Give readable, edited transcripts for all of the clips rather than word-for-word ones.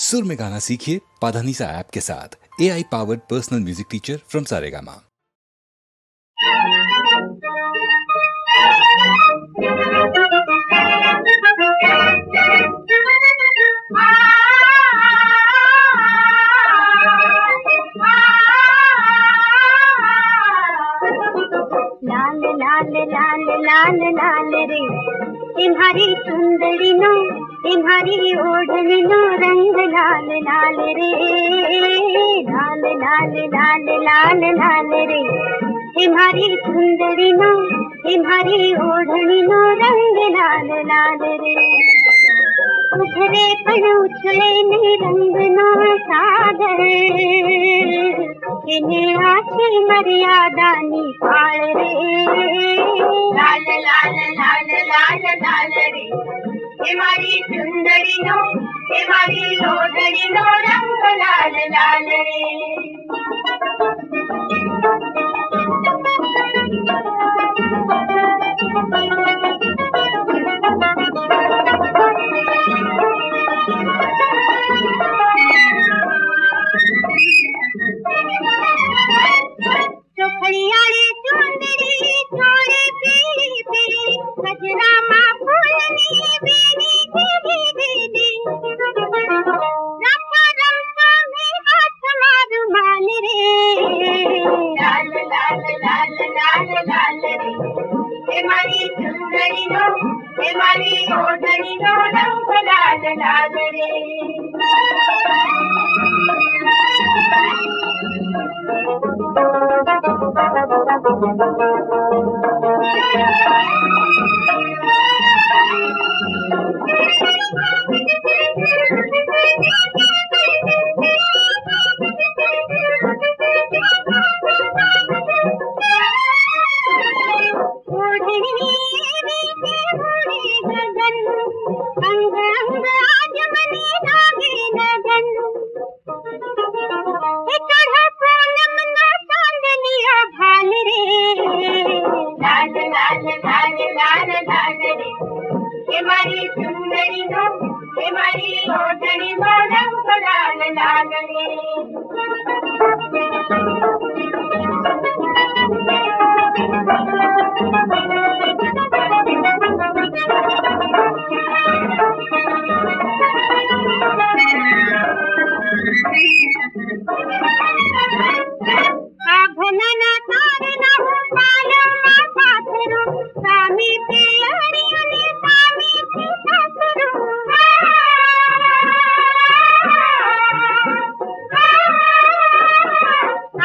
सुर में गाना सीखिए पाधानीसा ऐप के साथ। AI powered personal music teacher from Saregama. लाल लाल लाल लाल लाल रे तुम्हारी सुंदरी नो तुम्हारी ओढ़नी नो रंग लाल लाल रे लाल लाल लाल लाल लाल रे तुम्हारी सुंदरी नो तुम्हारी ओढ़नी नो रंग लाल लाल रे उठरे पण उछळे ने रंग नो सागर इन्हें आछी मर्यादा निकाल रे लाल लाल लाल लाल लाल रे तुम्हारी सुंदरी नो तुम्हारी ओढ़नी नो रंग लाल लाल रे चोखड़ियाड़ी चुंदड़ी छोड़े पीरी पीरी गजरा माँ फूलनी बेनी दीदी दीदी रंगा रंगा में हाथ मारू मान रे लाल लाल लाल लाल लाल रे तुम्हारी सुंदरी नो तुम्हारी ओढ़नी नो रंग लाल लाल रे तुम्हारी सुंदरी नो तुम्हारी ओढ़नी नो रंग लाल लाल रे आभना तारे ना हो पालो माथा थरो स्वामी प्रियणी ने स्वामी पिता करो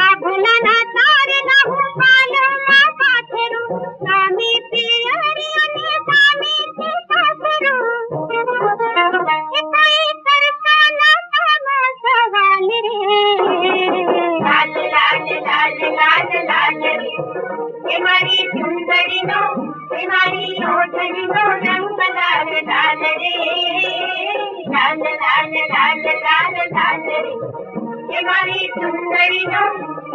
आभना ना तारे ना हो पालो माथा थरो स्वामी प्रियणी ने स्वामी पिता करो कोई तरफा ना सामा सवाल रे लाल लाल लाल लाल लाल रे तुम्हारी सुंदरी नो तुम्हारी ओढ़नी नो रंग लाल लाल रे लाल लाल लाल लाल लाल रे तुम्हारी सुंदरी नो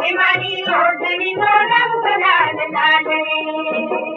तुम्हारी ओढ़नी नो रंग लाल लाल रे